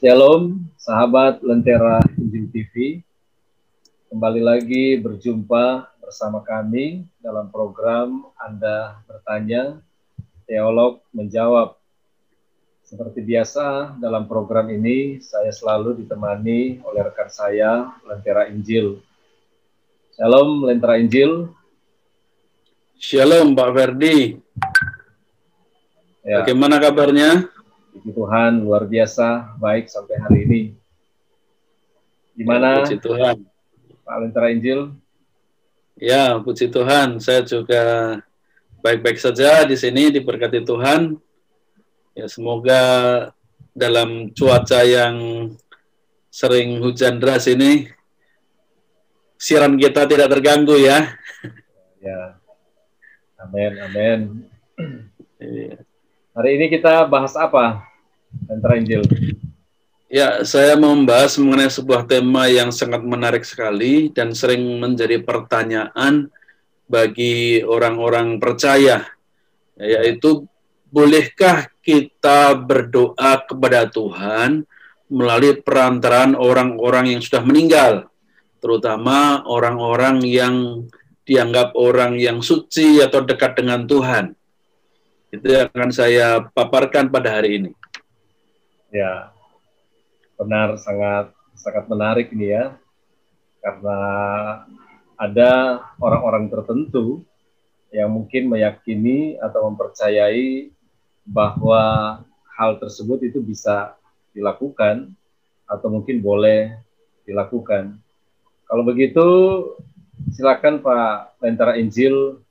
Shalom, sahabat Lentera Injil TV. Kembali lagi berjumpa bersama kami dalam program Anda Bertanya, Teolog Menjawab. Seperti biasa, dalam program ini saya selalu ditemani oleh rekan saya, Lentera Injil. Shalom, Lentera Injil. Shalom, Pak Ferdi. Ya. Bagaimana kabarnya? Puji Tuhan, luar biasa, baik sampai hari ini. Gimana? Puji Tuhan. Pak Lentera Injil? Ya, puji Tuhan. Saya juga baik-baik saja di sini, diberkati Tuhan. Ya, semoga dalam cuaca yang sering hujan deras ini, siaran kita tidak terganggu ya. Ya, amin, amin. Ya. Hari ini kita bahas apa, Lentera Injil? Ya, saya mau membahas mengenai sebuah tema yang sangat menarik sekali dan sering menjadi pertanyaan bagi orang-orang percaya, yaitu bolehkah kita berdoa kepada Tuhan melalui perantaraan orang-orang yang sudah meninggal, terutama orang-orang yang dianggap orang yang suci atau dekat dengan Tuhan. Itu yang akan saya paparkan pada hari ini. Ya, benar, sangat menarik ini ya, karena ada orang-orang tertentu yang mungkin meyakini atau mempercayai bahwa hal tersebut itu bisa dilakukan atau mungkin boleh dilakukan. Kalau begitu, silakan Pak Lentera Injil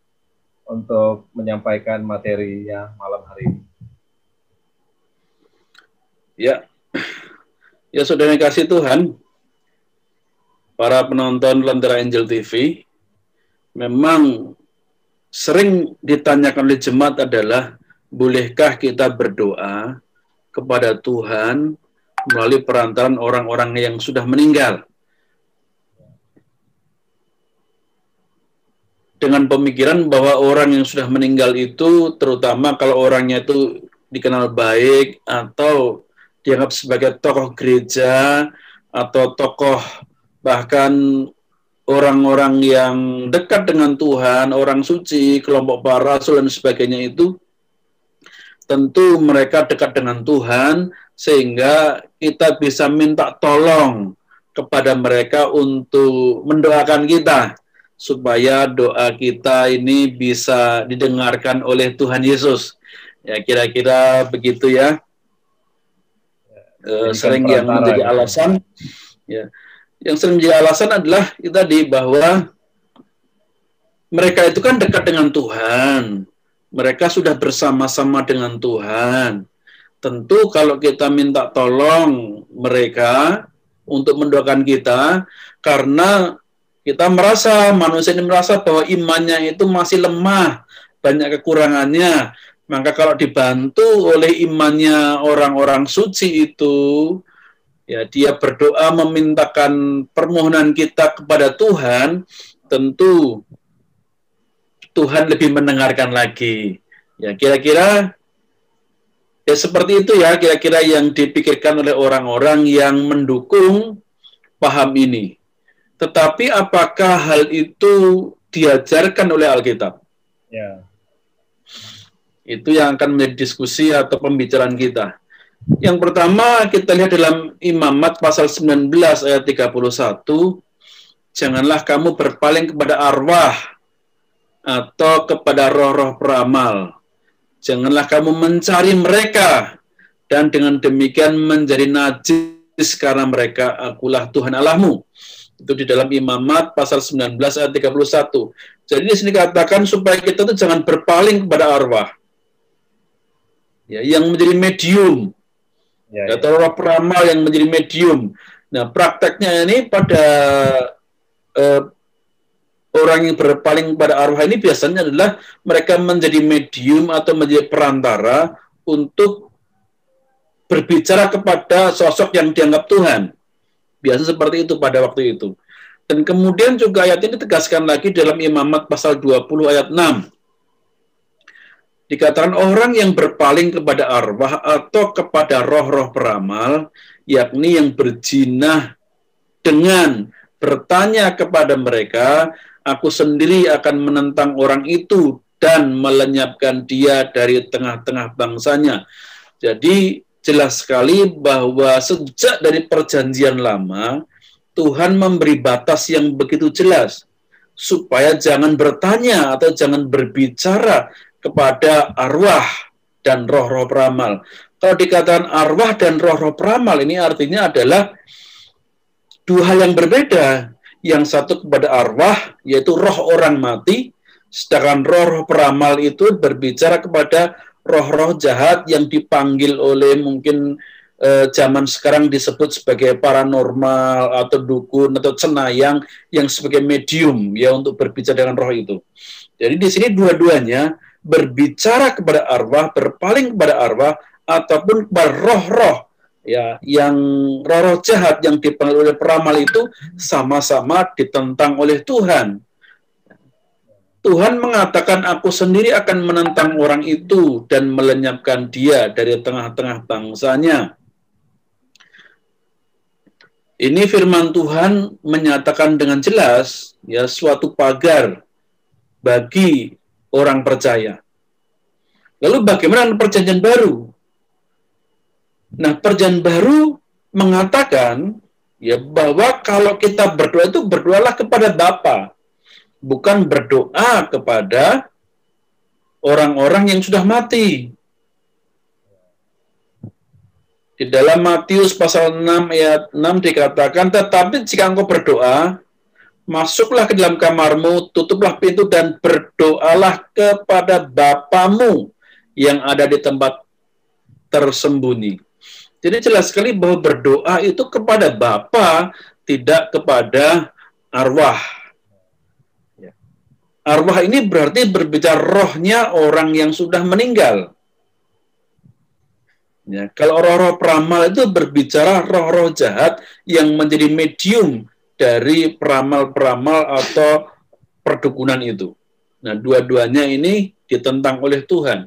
untuk menyampaikan materinya malam hari ini. Ya saudara kasih Tuhan, para penonton Lentera Injil TV, memang sering ditanyakan oleh jemaat adalah, bolehkah kita berdoa kepada Tuhan melalui perantaraan orang-orang yang sudah meninggal? Dengan pemikiran bahwa orang yang sudah meninggal itu, terutama kalau orangnya itu dikenal baik atau dianggap sebagai tokoh gereja atau tokoh bahkan orang-orang yang dekat dengan Tuhan, orang suci, kelompok para rasul dan sebagainya itu, tentu mereka dekat dengan Tuhan sehingga kita bisa minta tolong kepada mereka untuk mendoakan kita supaya doa kita ini bisa didengarkan oleh Tuhan Yesus. Ya, kira-kira begitu ya. Sering yang menjadi alasan, ya, yang sering menjadi alasan adalah itu tadi, bahwa mereka itu kan dekat dengan Tuhan, mereka sudah bersama-sama dengan Tuhan. Tentu kalau kita minta tolong mereka untuk mendoakan kita, karena kita merasa, manusia ini merasa bahwa imannya itu masih lemah, banyak kekurangannya. Maka kalau dibantu oleh imannya orang-orang suci itu, ya dia berdoa memintakan permohonan kita kepada Tuhan, tentu Tuhan lebih mendengarkan lagi. Ya kira-kira ya seperti itu ya, kira-kira yang dipikirkan oleh orang-orang yang mendukung paham ini. Tetapi apakah hal itu diajarkan oleh Alkitab? Ya. Itu yang akan menjadi diskusi atau pembicaraan kita. Yang pertama kita lihat dalam Imamat pasal 19 ayat 31, janganlah kamu berpaling kepada arwah atau kepada roh-roh peramal. Janganlah kamu mencari mereka, dan dengan demikian menjadi najis karena mereka akulah Tuhan Allahmu. Itu di dalam Imamat pasal 19 ayat 31. Jadi di sini dikatakan supaya kita tuh jangan berpaling kepada arwah. Ya, yang menjadi medium. Atau roh peramal yang menjadi medium. Nah, prakteknya ini pada orang yang berpaling kepada arwah ini biasanya adalah mereka menjadi medium atau menjadi perantara untuk berbicara kepada sosok yang dianggap Tuhan. Biasa seperti itu pada waktu itu. Dan kemudian juga ayat ini ditegaskan lagi dalam Imamat pasal 20 ayat 6. Dikatakan orang yang berpaling kepada arwah atau kepada roh-roh peramal, yakni yang berjinah dengan bertanya kepada mereka, aku sendiri akan menentang orang itu dan melenyapkan dia dari tengah-tengah bangsanya. Jadi jelas sekali bahwa sejak dari perjanjian lama, Tuhan memberi batas yang begitu jelas, supaya jangan bertanya atau jangan berbicara kepada arwah dan roh-roh peramal. Kalau dikatakan arwah dan roh-roh peramal, ini artinya adalah dua hal yang berbeda. Yang satu kepada arwah, yaitu roh orang mati, sedangkan roh-roh peramal itu berbicara kepada roh-roh jahat yang dipanggil oleh mungkin zaman sekarang disebut sebagai paranormal atau dukun atau cenayang yang sebagai medium ya untuk berbicara dengan roh itu. Jadi di sini dua-duanya berbicara kepada arwah, berpaling kepada arwah, ataupun kepada roh-roh ya yang roh-roh jahat yang dipanggil oleh peramal itu sama-sama ditentang oleh Tuhan. Tuhan mengatakan, aku sendiri akan menentang orang itu dan melenyapkan dia dari tengah-tengah bangsanya. Ini firman Tuhan menyatakan dengan jelas ya suatu pagar bagi orang percaya. Lalu bagaimana perjanjian baru? Nah, perjanjian baru mengatakan ya bahwa kalau kita berdoa itu berdoalah kepada Bapa, bukan berdoa kepada orang-orang yang sudah mati. Di dalam Matius pasal 6 ayat 6 dikatakan, tetapi jika engkau berdoa, masuklah ke dalam kamarmu, tutuplah pintu dan berdoalah kepada Bapamu yang ada di tempat tersembunyi. Jadi jelas sekali bahwa berdoa itu kepada Bapa, tidak kepada arwah. Arwah ini berarti berbicara rohnya orang yang sudah meninggal. Ya, kalau roh-roh peramal itu berbicara roh-roh jahat yang menjadi medium dari peramal-peramal atau perdukunan itu. Nah, dua-duanya ini ditentang oleh Tuhan.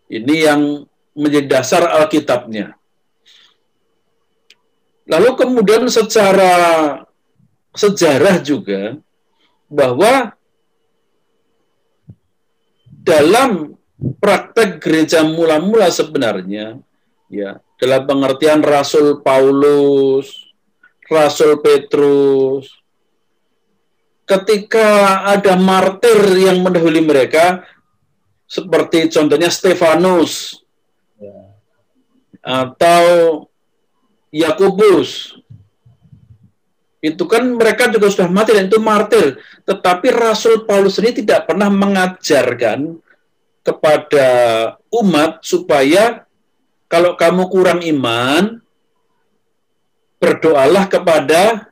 Ini yang menjadi dasar Alkitabnya. Lalu kemudian secara sejarah juga, bahwa dalam praktek gereja mula-mula sebenarnya, ya dalam pengertian Rasul Paulus, Rasul Petrus, ketika ada martir yang mendahului mereka, seperti contohnya Stefanus atau Yakobus, itu kan mereka juga sudah mati dan itu martir. Tetapi Rasul Paulus ini tidak pernah mengajarkan kepada umat supaya kalau kamu kurang iman, berdoalah kepada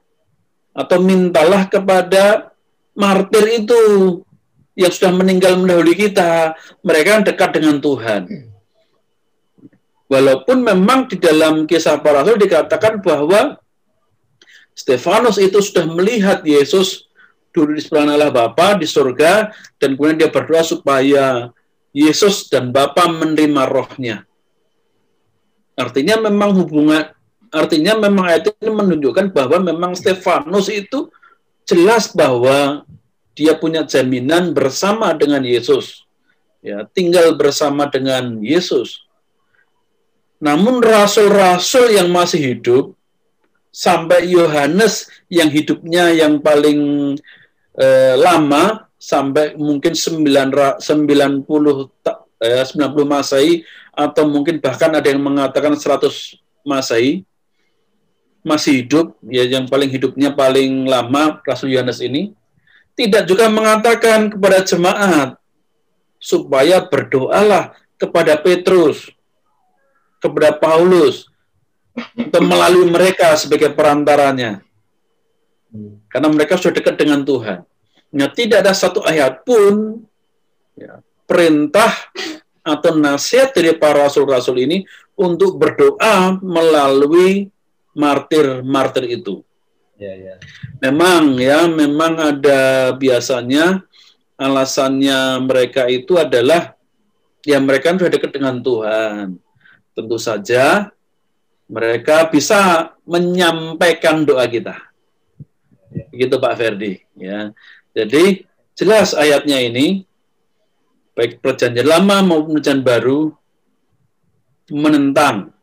atau mintalah kepada martir itu yang sudah meninggal mendahului kita. Mereka dekat dengan Tuhan. Walaupun memang di dalam Kisah Para Rasul dikatakan bahwa Stefanus itu sudah melihat Yesus duduk di sebelah Allah Bapa di surga, dan kemudian dia berdoa supaya Yesus dan Bapa menerima rohnya. Artinya memang ayat ini menunjukkan bahwa memang Stefanus itu jelas bahwa dia punya jaminan bersama dengan Yesus. Ya, tinggal bersama dengan Yesus. Namun rasul-rasul yang masih hidup, sampai Yohanes yang hidupnya yang paling lama, sampai mungkin 90 Masehi, atau mungkin bahkan ada yang mengatakan 100 Masehi, masih hidup, ya yang paling hidupnya paling lama, Rasul Yohanes ini, tidak juga mengatakan kepada jemaat, supaya berdoalah kepada Petrus, kepada Paulus, untuk melalui mereka sebagai perantaranya. Karena mereka sudah dekat dengan Tuhan. Nah, tidak ada satu ayat pun ya, perintah atau nasihat dari para rasul-rasul ini untuk berdoa melalui martir-martir itu. Memang ada biasanya alasannya mereka itu adalah ya mereka sudah dekat dengan Tuhan. Tentu saja mereka bisa menyampaikan doa kita. Begitu Pak Ferdi. Ya. Jadi jelas ayatnya ini, baik perjanjian lama maupun perjanjian baru, menentang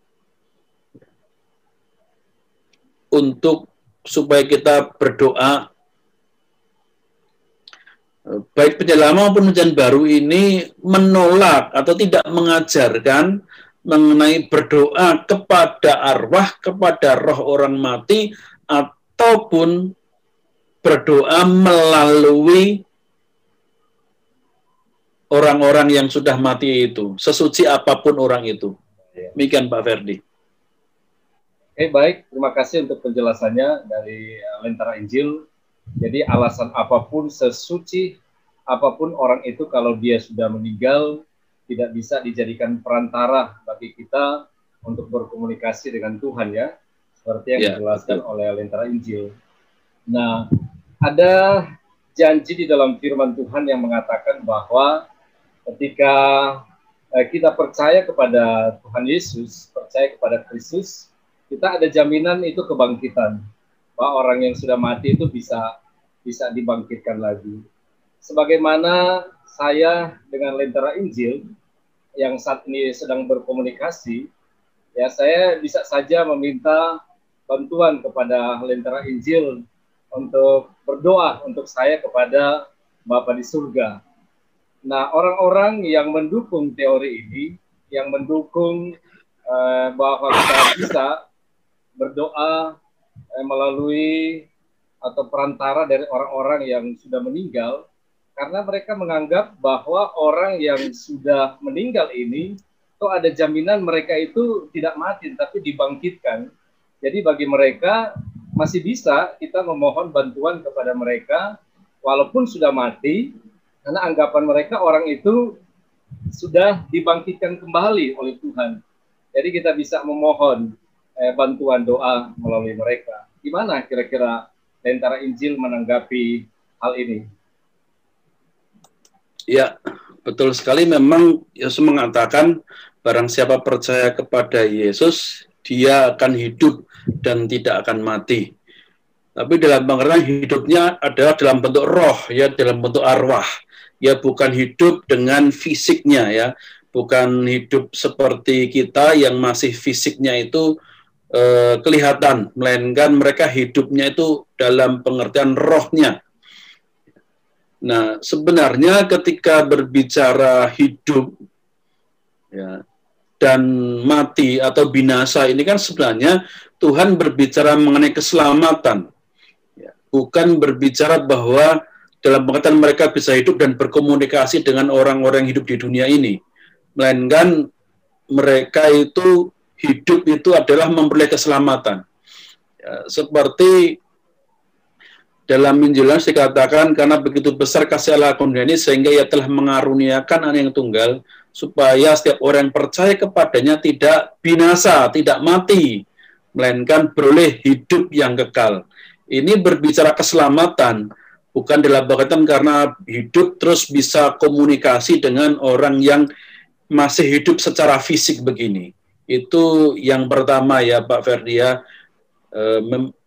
untuk supaya kita berdoa. Baik perjanjian lama maupun perjanjian baru ini menolak atau tidak mengajarkan mengenai berdoa kepada arwah, kepada roh orang mati, ataupun berdoa melalui orang-orang yang sudah mati itu, sesuci apapun orang itu. Demikian Pak Ferdi. Oke, baik. Terima kasih untuk penjelasannya dari Lentera Injil. Jadi alasan apapun, sesuci apapun orang itu, kalau dia sudah meninggal, tidak bisa dijadikan perantara bagi kita untuk berkomunikasi dengan Tuhan, ya. Seperti yang dijelaskan oleh Lentera Injil. Nah, ada janji di dalam firman Tuhan yang mengatakan bahwa ketika kita percaya kepada Tuhan Yesus, percaya kepada Kristus, kita ada jaminan itu kebangkitan. Bahwa orang yang sudah mati itu bisa dibangkitkan lagi. Sebagaimana saya dengan Lentera Injil yang saat ini sedang berkomunikasi, ya saya bisa saja meminta bantuan kepada Lentera Injil untuk berdoa untuk saya kepada Bapa di surga. Nah, orang-orang yang mendukung teori ini, yang mendukung bahwa kita bisa berdoa melalui atau perantara dari orang-orang yang sudah meninggal, karena mereka menganggap bahwa orang yang sudah meninggal ini, itu ada jaminan mereka itu tidak mati, tapi dibangkitkan. Jadi bagi mereka, masih bisa kita memohon bantuan kepada mereka, walaupun sudah mati, karena anggapan mereka orang itu sudah dibangkitkan kembali oleh Tuhan. Jadi kita bisa memohon bantuan doa melalui mereka. Gimana kira-kira Lentera Injil menanggapi hal ini? Ya, betul sekali. Memang Yesus mengatakan barang siapa percaya kepada Yesus, dia akan hidup dan tidak akan mati. Tapi dalam pengertian hidupnya adalah dalam bentuk roh, ya, dalam bentuk arwah. Ya, bukan hidup dengan fisiknya, ya. Bukan hidup seperti kita yang masih fisiknya itu kelihatan, melainkan mereka hidupnya itu dalam pengertian rohnya. Nah, sebenarnya ketika berbicara hidup, ya, dan mati atau binasa, ini kan sebenarnya Tuhan berbicara mengenai keselamatan. Ya, bukan berbicara bahwa dalam pengertian mereka bisa hidup dan berkomunikasi dengan orang-orang yang hidup di dunia ini. Melainkan mereka itu hidup itu adalah memperoleh keselamatan. Ya, seperti dalam Injil dikatakan, karena begitu besar kasih Allah akan dunia ini, sehingga ia telah mengaruniakan Anak yang tunggal, supaya setiap orang yang percaya kepadanya tidak binasa, tidak mati, melainkan beroleh hidup yang kekal. Ini berbicara keselamatan, bukan dalam berkaitan karena hidup terus bisa komunikasi dengan orang yang masih hidup secara fisik begini. Itu yang pertama, ya Pak Ferdia.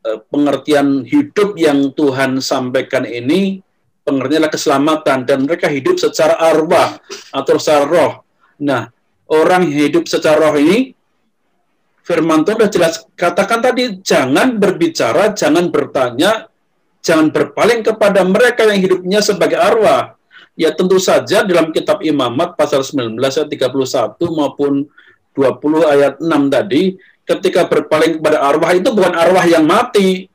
Pengertian hidup yang Tuhan sampaikan ini pengertiannya keselamatan, dan mereka hidup secara arwah atau secara roh. Nah, orang yang hidup secara roh ini, firman Tuhan sudah jelas katakan tadi, jangan berbicara, jangan bertanya, jangan berpaling kepada mereka yang hidupnya sebagai arwah. Ya, tentu saja dalam kitab Imamat pasal 19 ayat 31 maupun 20 ayat 6 tadi, ketika berpaling kepada arwah itu bukan arwah yang mati,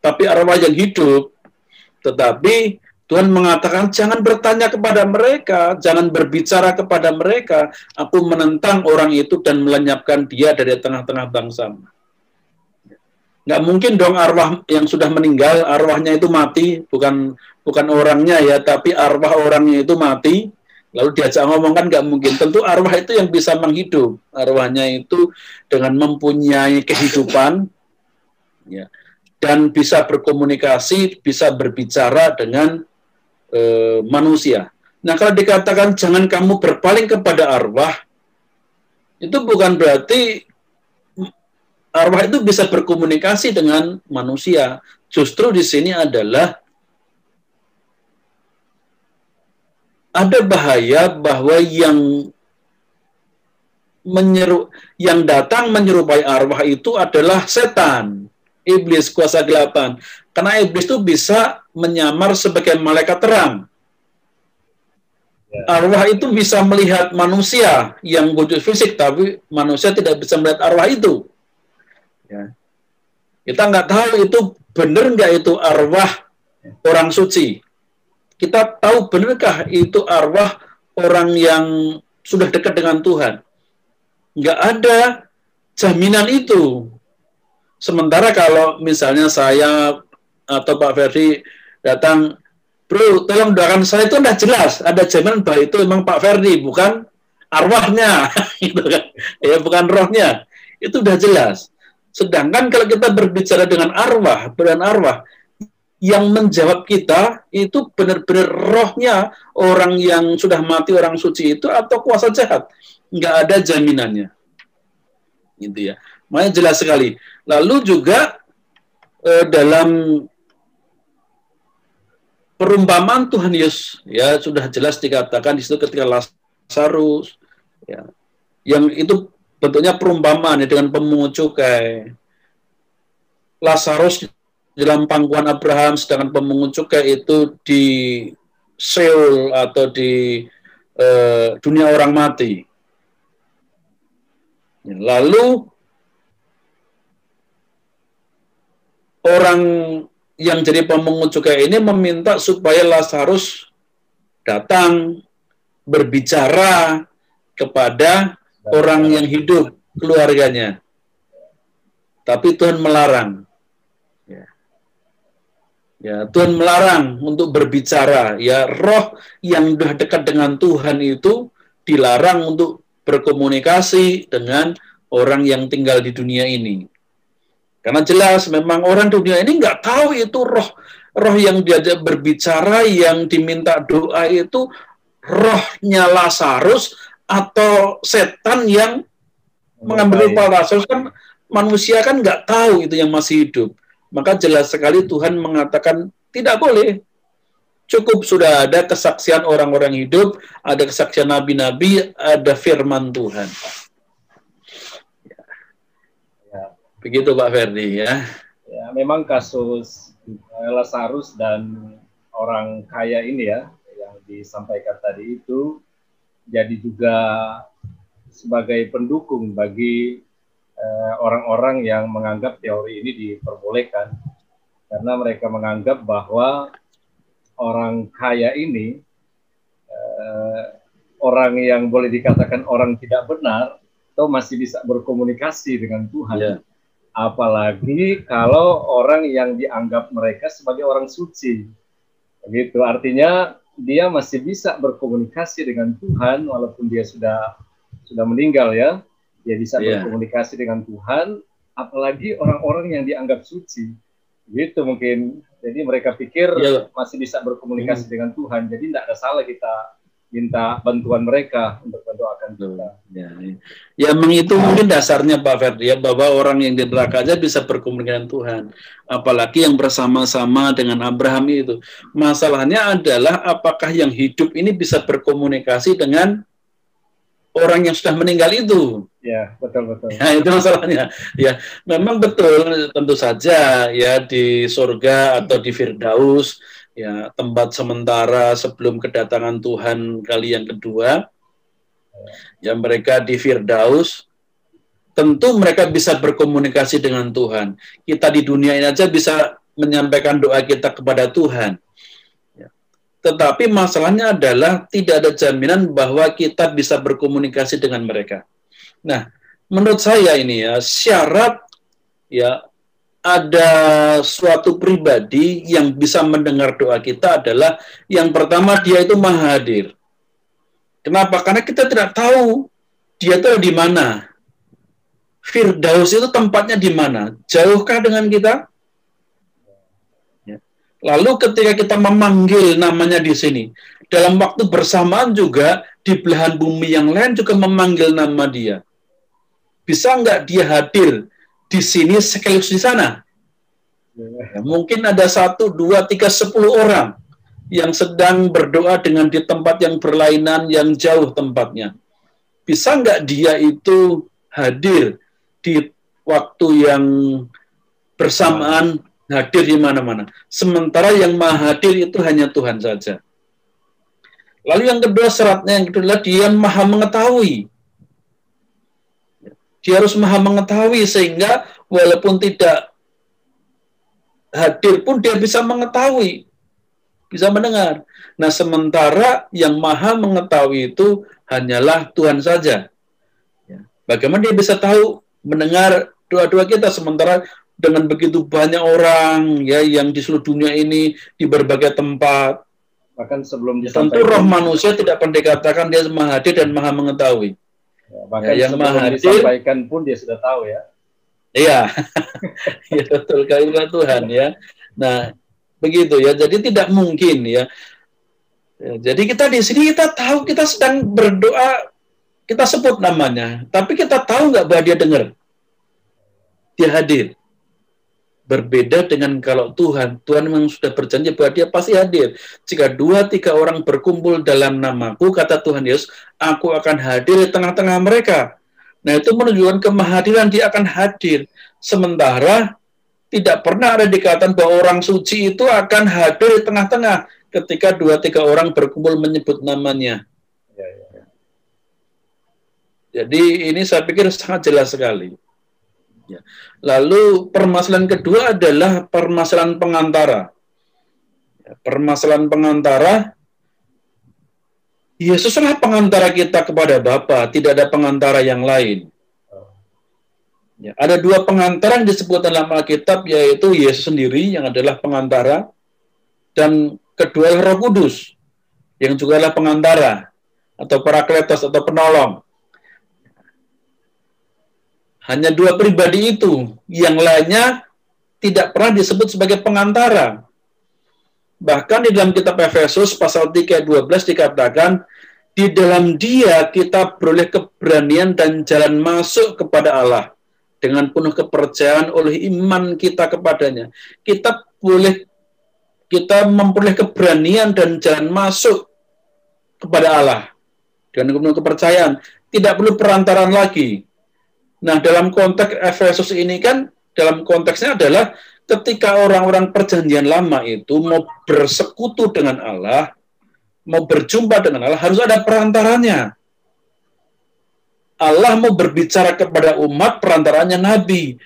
tapi arwah yang hidup. Tetapi Tuhan mengatakan jangan bertanya kepada mereka, jangan berbicara kepada mereka. Aku menentang orang itu dan melenyapkan dia dari tengah-tengah bangsa. Nggak mungkin dong arwah yang sudah meninggal, arwahnya itu mati, bukan orangnya ya, tapi arwah orangnya itu mati. Lalu diajak ngomong kan nggak mungkin. Tentu arwah itu yang bisa menghidup. Arwahnya itu dengan mempunyai kehidupan, ya, dan bisa berkomunikasi, bisa berbicara dengan manusia. Nah, kalau dikatakan jangan kamu berpaling kepada arwah, itu bukan berarti arwah itu bisa berkomunikasi dengan manusia. Justru di sini adalah ada bahaya bahwa yang datang menyerupai arwah itu adalah setan, iblis, kuasa kegelapan. Karena iblis itu bisa menyamar sebagai malaikat terang. Arwah itu bisa melihat manusia yang wujud fisik, tapi manusia tidak bisa melihat arwah itu. Ya. Kita nggak tahu itu benar nggak itu arwah orang suci. Kita tahu benarkah itu arwah orang yang sudah dekat dengan Tuhan. Nggak ada jaminan itu. Sementara kalau misalnya saya atau Pak Ferdi datang, bro, tolong doakan saya, itu udah jelas. Ada jaminan bahwa itu memang Pak Ferdi, bukan arwahnya. Gitu kan. Ya, bukan rohnya. Itu udah jelas. Sedangkan kalau kita berbicara dengan arwah, yang menjawab kita itu benar-benar rohnya orang yang sudah mati, orang suci itu, atau kuasa jahat. Nggak ada jaminannya. Gitu ya. Makanya jelas sekali. Lalu juga dalam perumpamaan Tuhan Yesus, ya sudah jelas dikatakan di situ ketika Lazarus, ya, yang itu bentuknya perumpamaan ya, dengan pemungut cukai. Lazarus dalam pangkuan Abraham, sedangkan pemungut cukai itu di Sheol atau di dunia orang mati. Lalu orang yang jadi pemungut cukai ini meminta supaya Lazarus datang berbicara kepada orang yang hidup, keluarganya. Tapi Tuhan melarang. Ya, Tuhan melarang untuk berbicara. Ya, roh yang sudah dekat dengan Tuhan itu dilarang untuk berkomunikasi dengan orang yang tinggal di dunia ini. Karena jelas memang orang dunia ini nggak tahu itu roh yang diajak berbicara, yang diminta doa itu rohnya Lazarus atau setan yang mengambil rupa Lazarus. Kan manusia kan nggak tahu itu yang masih hidup. Maka jelas sekali Tuhan mengatakan tidak boleh. Cukup sudah ada kesaksian orang-orang hidup, ada kesaksian nabi-nabi, ada firman Tuhan. Ya. Begitu Pak Ferdi ya. Ya, memang kasus Lazarus dan orang kaya ini ya, yang disampaikan tadi itu jadi juga sebagai pendukung bagi orang-orang yang menganggap teori ini diperbolehkan, karena mereka menganggap bahwa orang kaya ini orang yang boleh dikatakan orang tidak benar atau masih bisa berkomunikasi dengan Tuhan. Yeah. Apalagi kalau orang yang dianggap mereka sebagai orang suci, begitu. Artinya dia masih bisa berkomunikasi dengan Tuhan walaupun dia sudah meninggal ya. Dia bisa berkomunikasi dengan Tuhan, apalagi orang-orang yang dianggap suci. Gitu mungkin. Jadi mereka pikir masih bisa berkomunikasi dengan Tuhan. Jadi tidak ada salah kita minta bantuan mereka untuk mendoakan kita. Ya, itu mungkin dasarnya Pak Ferdi ya, bahwa orang yang di neraka aja bisa berkomunikasi dengan Tuhan. Apalagi yang bersama-sama dengan Abraham itu. Masalahnya adalah apakah yang hidup ini bisa berkomunikasi dengan orang yang sudah meninggal itu. Ya, betul. Ya, itu masalahnya. Ya, memang betul, tentu saja ya di surga atau di Firdaus, ya tempat sementara sebelum kedatangan Tuhan kali yang kedua. Ya, mereka di Firdaus, tentu mereka bisa berkomunikasi dengan Tuhan. Kita di dunia ini aja bisa menyampaikan doa kita kepada Tuhan. Tetapi masalahnya adalah tidak ada jaminan bahwa kita bisa berkomunikasi dengan mereka. Nah, menurut saya ini ya, syarat ya ada suatu pribadi yang bisa mendengar doa kita adalah yang pertama dia itu maha hadir. Kenapa? Karena kita tidak tahu dia itu di mana. Firdaus itu tempatnya di mana? Jauhkah dengan kita? Lalu ketika kita memanggil namanya di sini, dalam waktu bersamaan juga di belahan bumi yang lain juga memanggil nama dia. Bisa nggak dia hadir di sini sekaligus di sana? Ya, mungkin ada 1, 2, 3, 10 orang yang sedang berdoa dengan di tempat yang berlainan, yang jauh tempatnya. Bisa nggak dia itu hadir di waktu yang bersamaan, hadir di mana-mana? Sementara yang maha hadir itu hanya Tuhan saja. Lalu yang kedua syaratnya, yang kedua adalah dia maha mengetahui. Dia harus maha mengetahui sehingga walaupun tidak hadir pun dia bisa mengetahui, bisa mendengar. Nah, sementara yang maha mengetahui itu hanyalah Tuhan saja. Bagaimana dia bisa tahu, mendengar doa-doa kita, sementara dengan begitu banyak orang ya yang di seluruh dunia ini di berbagai tempat. Bahkan sebelum Tentu roh manusia tidak pernah dikatakan dia maha hadir dan maha mengetahui. Ya, bahkan yang sebelum disampaikan pun dia sudah tahu ya. Iya, ya betul kali Tuhan ya. Nah, begitu ya. Jadi tidak mungkin ya. Jadi kita di sini kita tahu kita sedang berdoa, kita sebut namanya, tapi kita tahu nggak bahwa dia dengar, dia hadir. Berbeda dengan kalau Tuhan memang sudah berjanji bahwa dia pasti hadir. Jika 2, 3 orang berkumpul dalam namaku, kata Tuhan Yesus, aku akan hadir di tengah-tengah mereka. Nah, itu menunjukkan kemahadiran, dia akan hadir. Sementara tidak pernah ada dikatakan bahwa orang suci itu akan hadir di tengah-tengah ketika 2, 3 orang berkumpul menyebut namanya. Jadi ini saya pikir sangat jelas sekali. Ya. Lalu permasalahan kedua adalah permasalahan pengantara. Permasalahan pengantara, Yesuslah pengantara kita kepada Bapa, tidak ada pengantara yang lain. Ya, ada 2 pengantara yang disebut dalam Alkitab, yaitu Yesus sendiri yang adalah pengantara, dan kedua Roh Kudus yang juga adalah pengantara atau parakletos atau penolong. Hanya 2 pribadi itu, yang lainnya tidak pernah disebut sebagai pengantara. Bahkan di dalam kitab Efesus pasal 3 ayat 12 dikatakan, di dalam dia kita beroleh keberanian dan jalan masuk kepada Allah dengan penuh kepercayaan oleh iman kita kepadanya. Kita memperoleh keberanian dan jalan masuk kepada Allah dengan penuh kepercayaan. Tidak perlu perantaraan lagi. Nah, dalam konteks Efesus ini kan, dalam konteksnya adalah ketika orang-orang perjanjian lama itu mau bersekutu dengan Allah, mau berjumpa dengan Allah, harus ada perantaranya. Allah mau berbicara kepada umat, perantaranya nabi.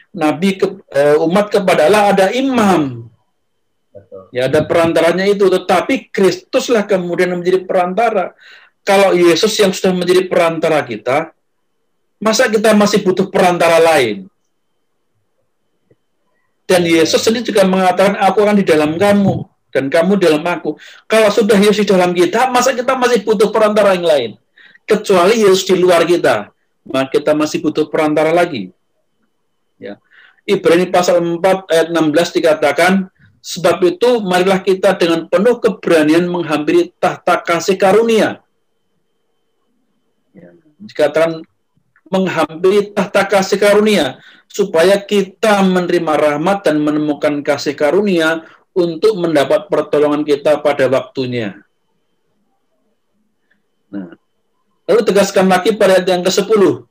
Umat kepada Allah ada imam. Ya, ada perantaranya itu. Tetapi Kristuslah kemudian menjadi perantara. Kalau Yesus yang sudah menjadi perantara kita, masa kita masih butuh perantara lain? Dan Yesus sendiri juga mengatakan, aku akan di dalam kamu, dan kamu dalam aku. Kalau sudah Yesus di dalam kita, masa kita masih butuh perantara yang lain? Kecuali Yesus di luar kita, maka kita masih butuh perantara lagi. Ya. Ibrani pasal 4 ayat 16 dikatakan, sebab itu marilah kita dengan penuh keberanian menghampiri tahta kasih karunia. Ya. Dikatakan menghampiri tahta kasih karunia, supaya kita menerima rahmat dan menemukan kasih karunia untuk mendapat pertolongan kita pada waktunya. Nah, lalu tegaskan lagi pada ayat yang ke-10,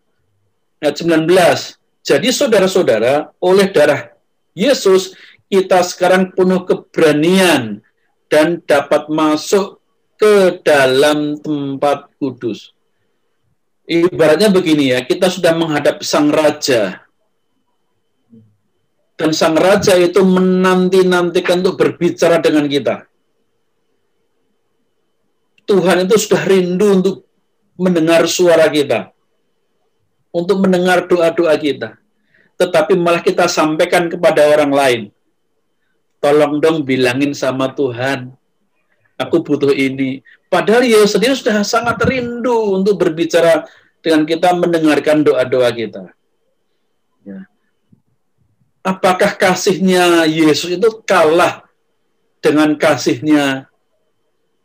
ayat 19. Jadi saudara-saudara, oleh darah Yesus, kita sekarang penuh keberanian dan dapat masuk ke dalam tempat kudus. Ibaratnya begini ya, kita sudah menghadap Sang Raja. Dan Sang Raja itu menanti-nantikan untuk berbicara dengan kita. Tuhan itu sudah rindu untuk mendengar suara kita. Untuk mendengar doa-doa kita. Tetapi malah kita sampaikan kepada orang lain. Tolong dong bilangin sama Tuhan, aku butuh ini. Padahal Yesus sendiri sudah sangat rindu untuk berbicara dengan kita, mendengarkan doa-doa kita. Ya. Apakah kasihnya Yesus itu kalah dengan kasihnya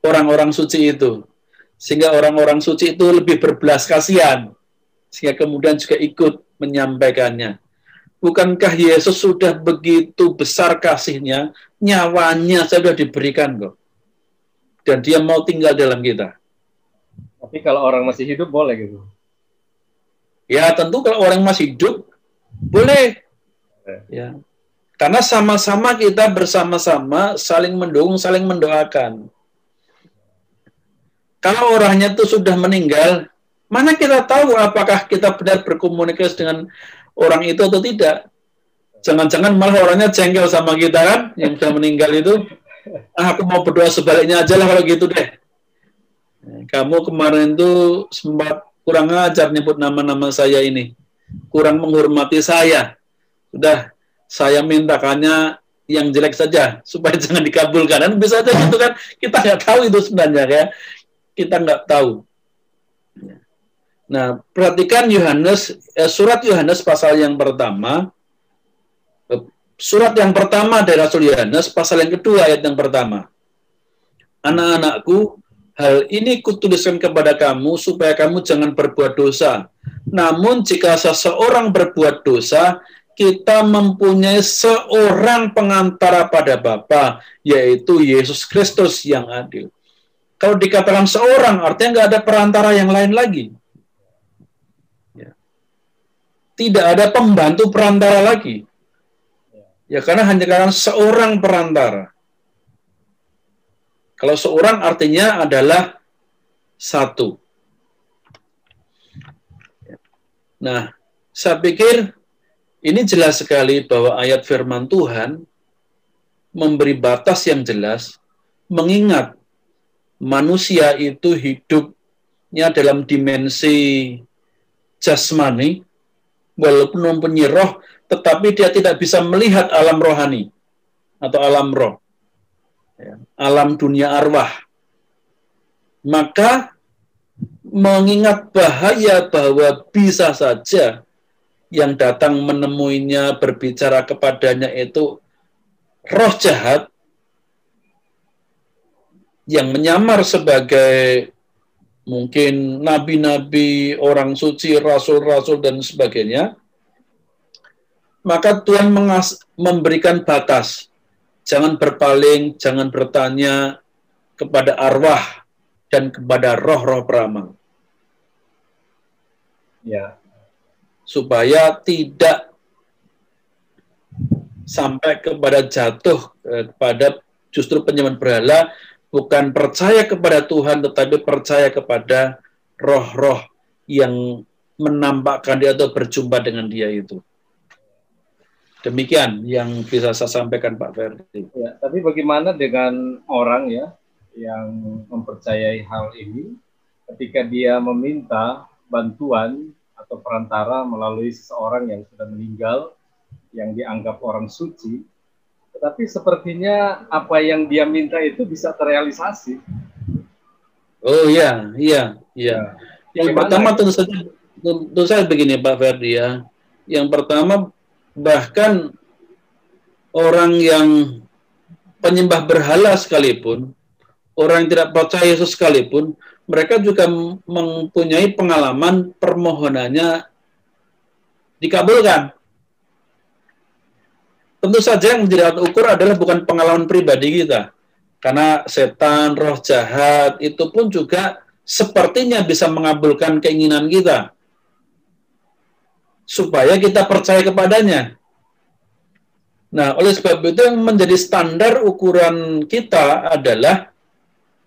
orang-orang suci itu. Sehingga orang-orang suci itu lebih berbelas kasihan. Sehingga kemudian juga ikut menyampaikannya. Bukankah Yesus sudah begitu besar kasihnya, nyawanya sudah diberikan kok. Dan dia mau tinggal dalam kita. Tapi kalau orang masih hidup boleh gitu. Ya tentu kalau orang masih hidup, boleh. Ya. Karena sama-sama kita bersama-sama saling mendukung, saling mendoakan. Kalau orangnya itu sudah meninggal, mana kita tahu apakah kita benar berkomunikasi dengan orang itu atau tidak? Jangan-jangan malah orangnya jengkel sama kita kan, yang sudah meninggal itu. Aku mau berdoa sebaliknya aja lah kalau gitu deh. Kamu kemarin itu sempat kurang ajar nyebut nama-nama saya ini. Kurang menghormati saya. Sudah, saya mintakannya yang jelek saja, supaya jangan dikabulkan. Dan bisa aja gitu kan, kita nggak tahu itu sebenarnya ya. Kita nggak tahu. Nah, perhatikan surat Yohanes pasal yang pertama, surat yang pertama dari Rasul Yohanes, pasal yang kedua ayat yang pertama. Anak-anakku, hal ini kutuliskan kepada kamu supaya kamu jangan berbuat dosa. Namun jika seseorang berbuat dosa, kita mempunyai seorang pengantara pada Bapa, yaitu Yesus Kristus yang adil. Kalau dikatakan seorang, artinya nggak ada perantara yang lain lagi. Ya. Tidak ada pembantu perantara lagi. Ya, karena hanya karena seorang perantara. Kalau seorang artinya adalah satu. Nah, saya pikir ini jelas sekali bahwa ayat firman Tuhan memberi batas yang jelas, mengingat manusia itu hidupnya dalam dimensi jasmani, walaupun mempunyai roh, tetapi dia tidak bisa melihat alam rohani atau alam roh, alam dunia arwah. Maka mengingat bahaya bahwa bisa saja yang datang menemuinya, berbicara kepadanya itu roh jahat, yang menyamar sebagai mungkin nabi-nabi, orang suci, rasul-rasul, dan sebagainya, maka Tuhan memberikan batas. Jangan berpaling, jangan bertanya kepada arwah dan kepada roh-roh peramal. Ya. Supaya tidak sampai kepada jatuh kepada justru penyembahan berhala, bukan percaya kepada Tuhan, tetapi percaya kepada roh-roh yang menampakkan dia atau berjumpa dengan dia itu. Demikian yang bisa saya sampaikan, Pak Ferdi. Ya, tapi bagaimana dengan orang ya yang mempercayai hal ini ketika dia meminta bantuan atau perantara melalui seseorang yang sudah meninggal, yang dianggap orang suci, tetapi sepertinya apa yang dia minta itu bisa terrealisasi. Oh iya. Yang pertama tentu saja begini Pak Ferdi ya. Yang pertama, bahkan orang yang penyembah berhala sekalipun, orang yang tidak percaya Yesus sekalipun, mereka juga mempunyai pengalaman permohonannya dikabulkan. Tentu saja yang menjadi alat ukur adalah bukan pengalaman pribadi kita. Karena setan, roh jahat, itu pun juga sepertinya bisa mengabulkan keinginan kita. Supaya kita percaya kepadanya. Nah, oleh sebab itu yang menjadi standar ukuran kita adalah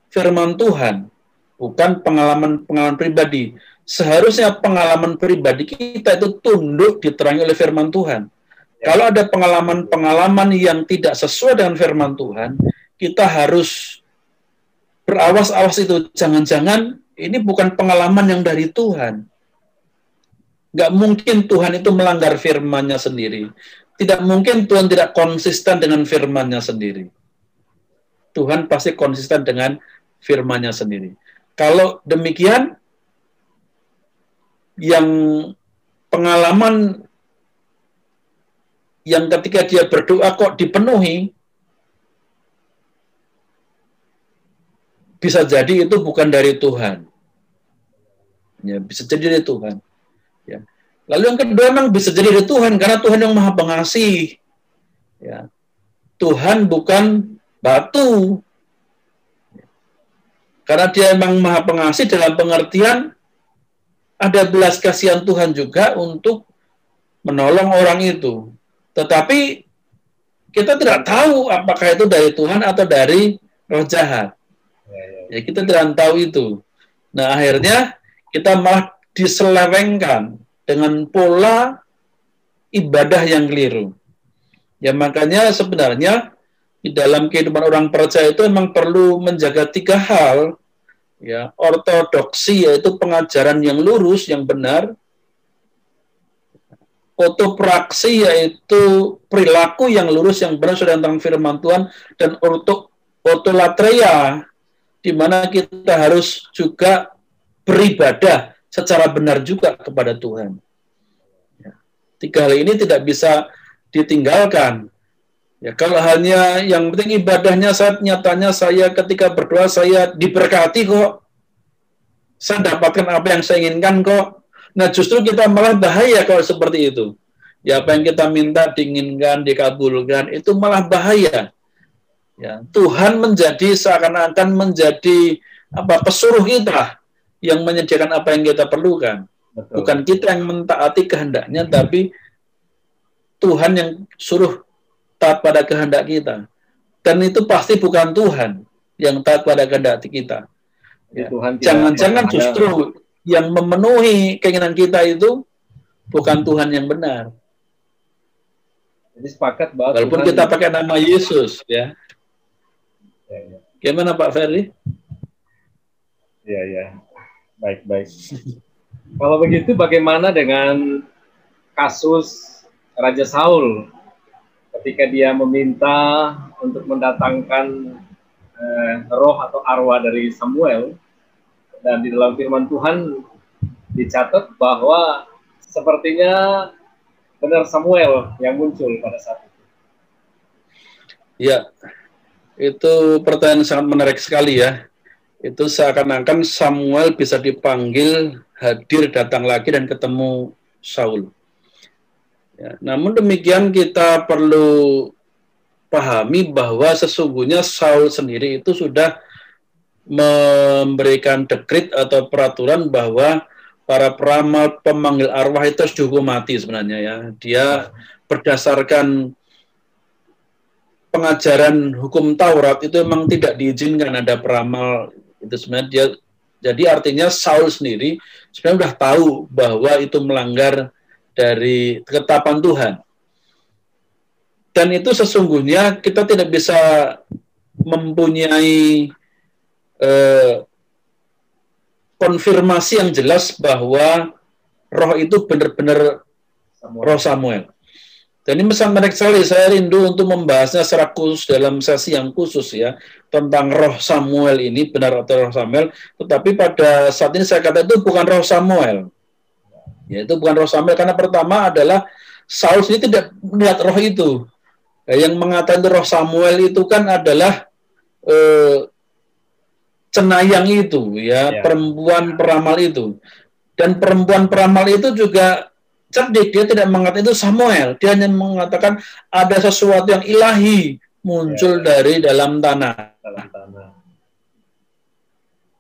firman Tuhan, bukan pengalaman-pengalaman pribadi. Seharusnya pengalaman pribadi kita itu tunduk diterangi oleh firman Tuhan. Kalau ada pengalaman-pengalaman yang tidak sesuai dengan firman Tuhan, kita harus berawas-awas itu. Jangan-jangan ini bukan pengalaman yang dari Tuhan. Nggak mungkin Tuhan itu melanggar firman-Nya sendiri. Tidak mungkin Tuhan tidak konsisten dengan firman-Nya sendiri. Tuhan pasti konsisten dengan firman-Nya sendiri. Kalau demikian, yang pengalaman yang ketika dia berdoa kok dipenuhi, bisa jadi itu bukan dari Tuhan. Ya, bisa jadi dari Tuhan. Ya. Lalu yang kedua memang bisa jadi dari Tuhan karena Tuhan yang Maha Pengasih. Ya. Tuhan bukan batu. Karena dia memang Maha Pengasih dalam pengertian ada belas kasihan Tuhan juga untuk menolong orang itu. Tetapi kita tidak tahu apakah itu dari Tuhan atau dari roh jahat. Ya, kita tidak tahu itu. Nah, akhirnya kita malah diselewengkan dengan pola ibadah yang keliru. Ya, makanya sebenarnya di dalam kehidupan orang percaya itu memang perlu menjaga 3 hal. Ya, ortodoksi yaitu pengajaran yang lurus, yang benar. Ortopraksi yaitu perilaku yang lurus, yang benar sudah tentang firman Tuhan, dan ortolatreia di mana kita harus juga beribadah secara benar juga kepada Tuhan. Ya. 3 hal ini tidak bisa ditinggalkan. Ya, kalau hanya yang penting ibadahnya, nyatanya saya ketika berdoa saya diberkati kok, saya dapatkan apa yang saya inginkan kok. Nah, justru kita malah bahaya kalau seperti itu. Ya, apa yang kita minta diinginkan, dikabulkan, itu malah bahaya. Ya, Tuhan menjadi seakan-akan menjadi pesuruh kita yang menyediakan apa yang kita perlukan. Betul. Bukan kita yang mentaati kehendaknya, tapi Tuhan yang suruh taat pada kehendak kita. Dan itu pasti bukan Tuhan yang taat pada kehendak kita. Ya. Jangan-jangan justru yang memenuhi keinginan kita itu bukan Tuhan yang benar. Jadi sepakat bahwa walaupun Tuhan kita pakai nama Yesus, ya. Gimana Pak Ferry? Ya. Baik. Kalau begitu bagaimana dengan kasus Raja Saul ketika dia meminta untuk mendatangkan roh atau arwah dari Samuel, dan di dalam firman Tuhan dicatat bahwa sepertinya benar Samuel yang muncul pada saat itu. Ya, itu pertanyaan sangat menarik sekali ya. Itu seakan-akan Samuel bisa dipanggil, hadir, datang lagi dan ketemu Saul. Ya, namun demikian kita perlu pahami bahwa sesungguhnya Saul sendiri itu sudah memberikan dekrit atau peraturan bahwa para peramal pemanggil arwah itu harus dihukum mati sebenarnya ya. Dia berdasarkan pengajaran hukum Taurat itu memang tidak diizinkan ada peramal itu sebenarnya dia. Jadi artinya Saul sendiri sebenarnya sudah tahu bahwa itu melanggar dari ketetapan Tuhan. Dan itu sesungguhnya kita tidak bisa mempunyai konfirmasi yang jelas bahwa roh itu benar-benar roh Samuel. Dan ini sangat menarik sekali, saya rindu untuk membahasnya secara khusus dalam sesi yang khusus ya, tentang roh Samuel ini, benar atau roh Samuel, tetapi pada saat ini saya kata itu bukan roh Samuel. Ya, itu bukan roh Samuel, karena pertama adalah Saul sendiri tidak melihat roh itu. Yang mengatakan roh Samuel itu kan adalah cenayang itu, ya, perempuan peramal itu. Dan perempuan peramal itu juga cerdik, dia tidak mengatakan itu Samuel, dia hanya mengatakan ada sesuatu yang ilahi muncul dari dalam tanah.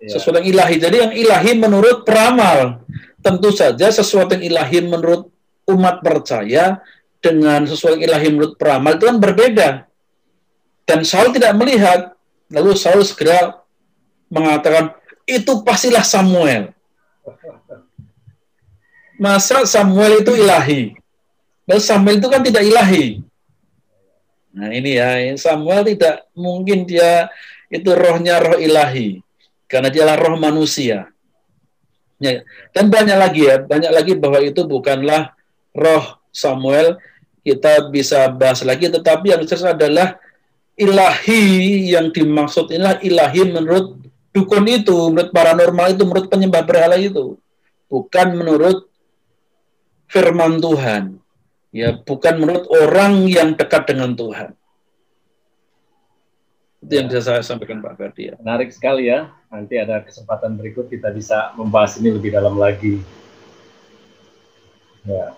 Sesuatu yang ilahi. Jadi yang ilahi menurut peramal. Tentu saja sesuatu yang ilahi menurut umat percaya dengan sesuatu yang ilahi menurut peramal itu kan berbeda. Dan Saul tidak melihat. Lalu Saul segera mengatakan, itu pastilah Samuel. Masa Samuel itu ilahi? Dan Samuel itu kan tidak ilahi. Nah ini ya, Samuel tidak mungkin dia itu rohnya roh ilahi. Karena dialah roh manusia. Ya. Dan banyak lagi bahwa itu bukanlah roh Samuel. Kita bisa bahas lagi, tetapi yang jelas adalah ilahi yang dimaksud inilah ilahi menurut dukun itu, menurut paranormal itu, menurut penyembah berhala itu. Bukan menurut firman Tuhan. Ya, bukan menurut orang yang dekat dengan Tuhan. Itu yang bisa saya sampaikan Pak Ferdi. Ya. Menarik sekali ya. Nanti ada kesempatan berikut kita bisa membahas ini lebih dalam lagi. Ya.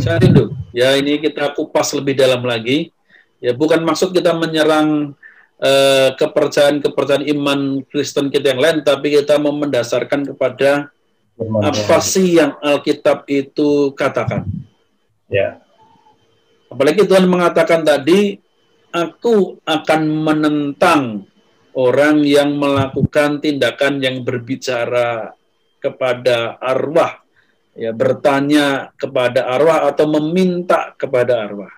Saya rindu. Ya, ini kita kupas lebih dalam lagi. Ya, bukan maksud kita menyerang kepercayaan iman Kristen kita yang lain, tapi kita mau mendasarkan kepada apa sih yang Alkitab itu katakan. Ya. Apalagi Tuhan mengatakan tadi, aku akan menentang orang yang melakukan tindakan yang berbicara kepada arwah, ya, bertanya kepada arwah atau meminta kepada arwah.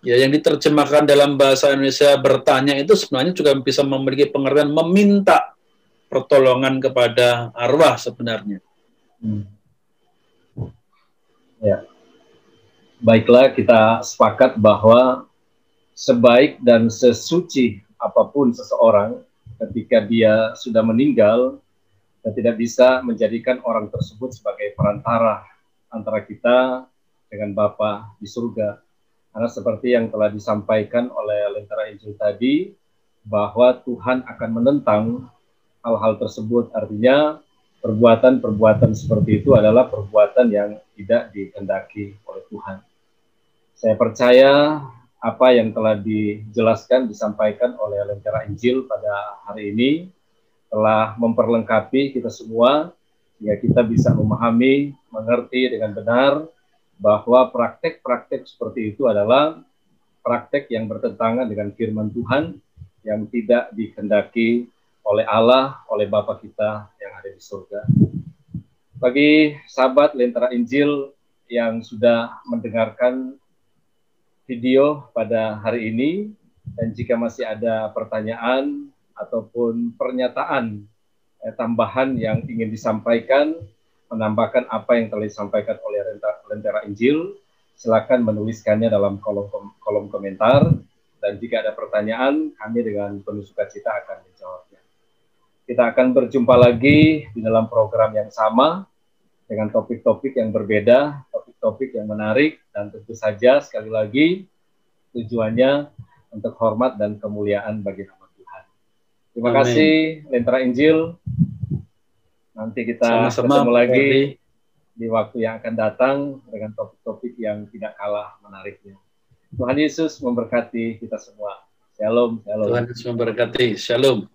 Ya, yang diterjemahkan dalam bahasa Indonesia bertanya itu sebenarnya juga bisa memiliki pengertian meminta pertolongan kepada arwah sebenarnya. Ya. Baiklah, kita sepakat bahwa sebaik dan sesuci apapun seseorang, ketika dia sudah meninggal, dan tidak bisa menjadikan orang tersebut sebagai perantara antara kita dengan Bapa di surga. Karena seperti yang telah disampaikan oleh Lentera Injil tadi, bahwa Tuhan akan menentang hal-hal tersebut. Artinya perbuatan-perbuatan seperti itu adalah perbuatan yang tidak dikehendaki oleh Tuhan. Saya percaya apa yang telah dijelaskan, disampaikan oleh Lentera Injil pada hari ini telah memperlengkapi kita semua, sehingga kita bisa memahami, mengerti dengan benar bahwa praktek-praktek seperti itu adalah praktek yang bertentangan dengan firman Tuhan yang tidak dikehendaki oleh Allah, oleh Bapa kita yang ada di surga. Bagi sahabat Lentera Injil yang sudah mendengarkan video pada hari ini, dan jika masih ada pertanyaan ataupun pernyataan tambahan yang ingin disampaikan, menambahkan apa yang telah disampaikan oleh Lentera Injil, silakan menuliskannya dalam kolom komentar, dan jika ada pertanyaan, kami dengan penuh sukacita akan menjawabnya. Kita akan berjumpa lagi di dalam program yang sama, dengan topik-topik yang berbeda, topik-topik yang menarik, dan tentu saja sekali lagi tujuannya untuk hormat dan kemuliaan bagi nama Tuhan. Terima kasih Lentera Injil. Nanti kita ketemu lagi di waktu yang akan datang dengan topik-topik yang tidak kalah menariknya. Tuhan Yesus memberkati kita semua. Shalom, shalom. Tuhan Yesus memberkati. Shalom.